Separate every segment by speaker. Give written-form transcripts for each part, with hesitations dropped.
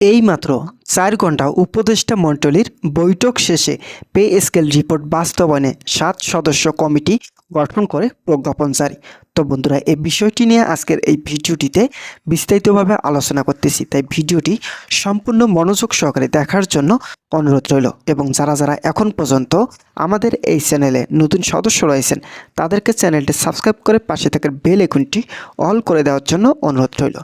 Speaker 1: এইমাত্র ৪ ঘণ্টা উপদেষ্টা মণ্ডলীর বৈঠক শেষে পে স্কেল রিপোর্ট বাস্তবায়নে ৭ সদস্য কমিটি গঠন করে প্রজ্ঞাপন জারি। তো বন্ধুরা, এই বিষয়টি নিয়ে আজকের এই ভিডিওটিতে বিস্তারিতভাবে আলোচনা করতেছি, তাই ভিডিওটি সম্পূর্ণ মনোযোগ সহকারে দেখার জন্য অনুরোধ রইল। এবং যারা যারা এখন পর্যন্ত আমাদের এই চ্যানেলে নতুন সদস্য রয়েছেন তাদেরকে চ্যানেলটি সাবস্ক্রাইব করে পাশে থাকা বেল আইকনটি অল করে দেওয়ার জন্য অনুরোধ রইল।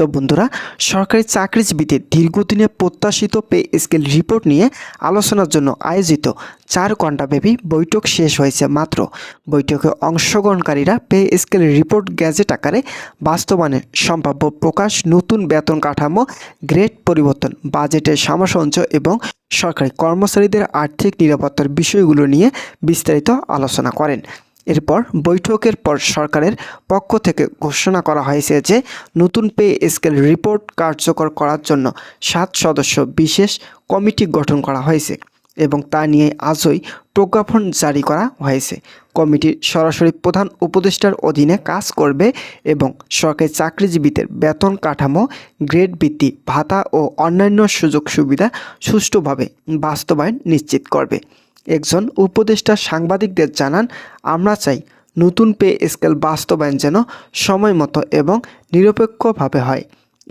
Speaker 1: তো বন্ধুরা, সরকারি চাকরিজীবীদের দীর্ঘদিনের প্রত্যাশিত পে স্কেল রিপোর্ট নিয়ে আলোচনার জন্য আয়োজিত ৪ ঘণ্টাব্যাপী বৈঠক শেষ হয়েছে মাত্র। বৈঠকে অংশগ্রহণকারীরা পে স্কেল রিপোর্ট গ্যাজেট আকারে বাস্তবায়নের সম্ভাব্য প্রকাশ, নতুন বেতন কাঠামো, গ্রেড পরিবর্তন, বাজেটের সামঞ্জস্য এবং সরকারি কর্মচারীদের আর্থিক নিরাপত্তার বিষয়গুলো নিয়ে বিস্তারিত আলোচনা করেন। এরপর বৈঠকের পর সরকারের পক্ষ থেকে ঘোষণা করা হয়েছে যে নতুন পে স্কেল রিপোর্ট কার্যকর করার জন্য ৭ সদস্য বিশেষ কমিটি গঠন করা হয়েছে এবং তা নিয়ে আজই প্রজ্ঞাপন জারি করা হয়েছে। কমিটি সরাসরি প্রধান উপদেষ্টার অধীনে কাজ করবে এবং সরকারি চাকরিজীবীদের বেতন কাঠামো, গ্রেড ভিত্তি ভাতা ও অন্যান্য সুযোগ সুবিধা সুষ্ঠুভাবে বাস্তবায়ন নিশ্চিত করবে। একজন উপদেষ্টা সাংবাদিকদের জানান, আমরা চাই নতুন পে স্কেল বাস্তবায়ন যেন সময়মতো এবং নিরপেক্ষভাবে হয়।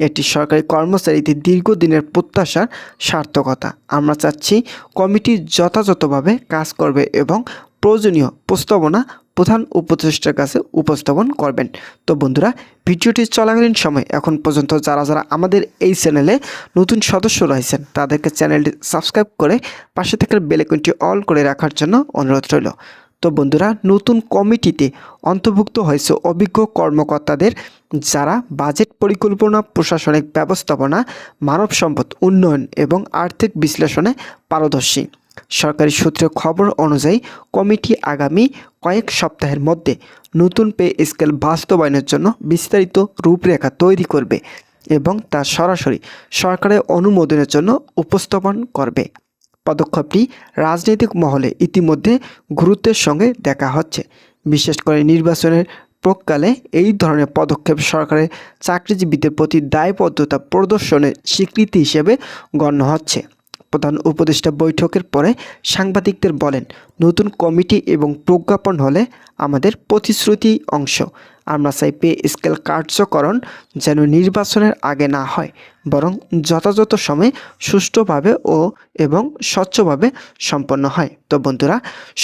Speaker 1: এটি সরকারি কর্মচারীদের দীর্ঘদিনের প্রত্যাশার সার্থকতা। আমরা চাচ্ছি কমিটি যথাযথভাবে কাজ করবে এবং প্রয়োজনীয় প্রস্তাবনা প্রধান উপদেষ্টার কাছে উপস্থাপন করবেন। তো বন্ধুরা, ভিডিওটি চলাকালীন সময় এখন পর্যন্ত যারা যারা আমাদের এই চ্যানেলে নতুন সদস্য রয়েছেন তাদেরকে চ্যানেলটি সাবস্ক্রাইব করে পাশে থাকা বেল আইকনটি অল করে রাখার জন্য অনুরোধ রইল। তো বন্ধুরা, নতুন কমিটিতে অন্তর্ভুক্ত হয়েছে অভিজ্ঞ কর্মকর্তাদের যারা বাজেট পরিকল্পনা, প্রশাসনিক ব্যবস্থাপনা, মানব সম্পদ উন্নয়ন এবং আর্থিক বিশ্লেষণে পারদর্শী। সরকারি সূত্রের খবর অনুযায়ী কমিটি আগামী কয়েক সপ্তাহের মধ্যে নতুন পে স্কেল বাস্তবায়নের জন্য বিস্তারিত রূপরেখা তৈরি করবে এবং তা সরাসরি সরকারের অনুমোদনের জন্য উপস্থাপন করবে। পদক্ষেপটি রাজনৈতিক মহলে ইতিমধ্যে গুরুত্বের সঙ্গে দেখা হচ্ছে। বিশেষ করে নির্বাচনের প্রাক্কালে এই ধরনের পদক্ষেপ সরকারের চাকরিজীবীদের প্রতি দায়বদ্ধতা প্রদর্শনের স্বীকৃতি হিসেবে গণ্য হচ্ছে। প্রধান উপদেষ্টা বৈঠকের পরে সাংবাদিকদের বলেন, নতুন কমিটি এবং প্রজ্ঞাপন হলে আমাদের প্রতিশ্রুতি অংশ। আমরা চাই পে স্কেল কার্যকরণ যেন নির্বাচনের আগে না হয়, বরং যথাযথ সময়ে সুষ্ঠুভাবে এবং স্বচ্ছভাবে সম্পন্ন হয়। তো বন্ধুরা,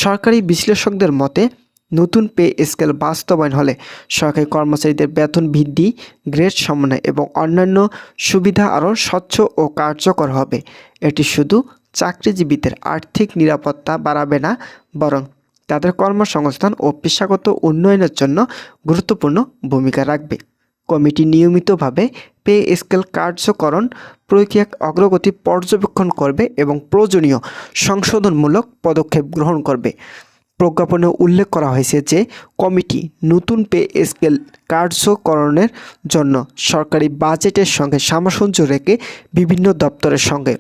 Speaker 1: সরকারি বিশ্লেষকদের মতে নতুন পে স্কেল বাস্তবায়ন হলে সরকারি কর্মচারীদের বেতন বৃদ্ধি, গ্রেড সমন্বয় এবং অন্যান্য সুবিধা আরও স্বচ্ছ ও কার্যকর হবে। এটি শুধু চাকরিজীবীদের আর্থিক নিরাপত্তা বাড়াবে না, বরং তাদের কর্মসংস্থান ও পেশাগত উন্নয়নের জন্য গুরুত্বপূর্ণ ভূমিকা রাখবে। কমিটি নিয়মিতভাবে পে স্কেল কার্যকরণ প্রক্রিয়ার অগ্রগতি পর্যবেক্ষণ করবে এবং প্রয়োজনীয় সংশোধনমূলক পদক্ষেপ গ্রহণ করবে। প্রজ্ঞাপনে উল্লেখ করা হয়েছে যে কমিটি নতুন পে স্কেল কার্যকরণের জন্য সরকারি বাজেটের সঙ্গে সামঞ্জস্য রেখে বিভিন্ন দপ্তরের সঙ্গে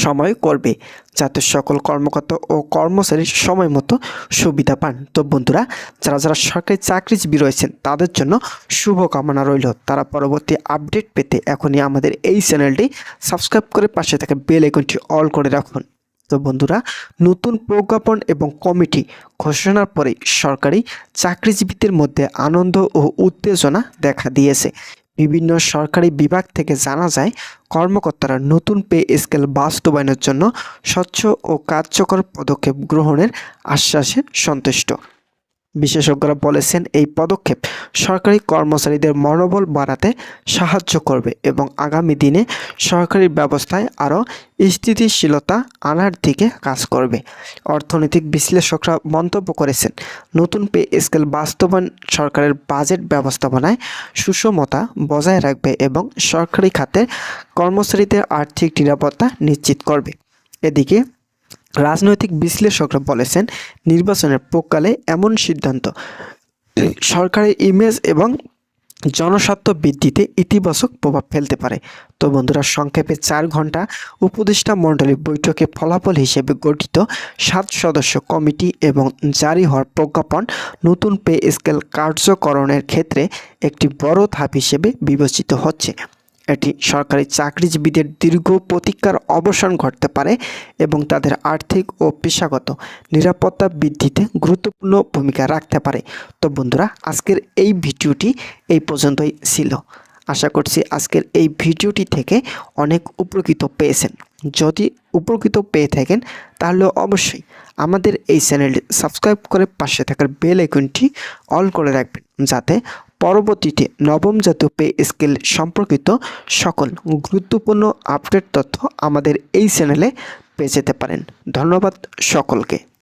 Speaker 1: সময় করবে, যাতে সকল কর্মকর্তা ও কর্মচারী সময় মতো সুবিধা পান। তো বন্ধুরা, যারা যারা সরকারি চাকরিজীবী রয়েছেন তাদের জন্য শুভকামনা রইল। তারা পরবর্তী আপডেট পেতে এখনই আমাদের এই চ্যানেলটি সাবস্ক্রাইব করে পাশে থাকা বেল আইকনটি অল করে রাখুন। তো বন্ধুরা, নতুন প্রজ্ঞাপন এবং কমিটি ঘোষণার পরে সরকারি চাকরিজীবীদের মধ্যে আনন্দ ও উত্তেজনা দেখা দিয়েছে। বিভিন্ন সরকারি বিভাগ থেকে জানা যায়, কর্মকর্তারা নতুন পে স্কেল বাস্তবায়নের জন্য স্বচ্ছ ও কার্যকর পদক্ষেপ গ্রহণের আশ্বাসে সন্তুষ্ট। বিশেষজ্ঞরা বলেছেন, এই পদক্ষেপ সরকারি কর্মচারীদের মনোবল বাড়াতে সাহায্য করবে এবং আগামী দিনে সরকারি ব্যবস্থায় আরও স্থিতিশীলতা আনার দিকে কাজ করবে। অর্থনৈতিক বিশ্লেষকরা মন্তব্য করেছেন, নতুন পে স্কেল বাস্তবায়ন সরকারের বাজেট ব্যবস্থাপনায় সুষমতা বজায় রাখবে এবং সরকারি খাতের কর্মচারীদের আর্থিক নিরাপত্তা নিশ্চিত করবে। এদিকে রাজনৈতিক বিশ্লেষকরা বলেছেন, নির্বাচনের প্রাক্কালে এমন সিদ্ধান্ত সরকারের ইমেজ এবং জনস্বার্থ বৃদ্ধিতে ইতিবাচক প্রভাব ফেলতে পারে। তো বন্ধুরা, সংক্ষেপে ৪ ঘণ্টা উপদেষ্টা মণ্ডলী বৈঠকে ফলাফল হিসেবে গঠিত ৭ সদস্য কমিটি এবং জারি হওয়ার প্রজ্ঞাপন নতুন পে স্কেল কার্যকরণের ক্ষেত্রে একটি বড় ধাপ হিসেবে বিবেচিত হচ্ছে। এটি সরকারি চাকরিজীবীদের দীর্ঘ প্রতীক্ষার অবসান ঘটতে পারে এবং তাদের আর্থিক ও পেশাগত নিরাপত্তা বৃদ্ধিতে গুরুত্বপূর্ণ ভূমিকা রাখতে পারে। তো বন্ধুরা, আজকের এই ভিডিওটি এই পর্যন্তই ছিল। আশা করছি আজকের এই ভিডিওটি থেকে অনেক উপকৃত পেয়েছেন। যদি উপকৃত পেয়ে থাকেন তাহলে অবশ্যই আমাদের এই চ্যানেলটি সাবস্ক্রাইব করে পাশে থাকার বেল আইকনটি অল করে রাখবেন, যাতে পরবর্তীতে নবম জাতীয় পে স্কেল সম্পর্কিত সকল গুরুত্বপূর্ণ আপডেট তথ্য আমাদের এই চ্যানেলে পেয়ে যেতে পারেন। ধন্যবাদ সকলকে।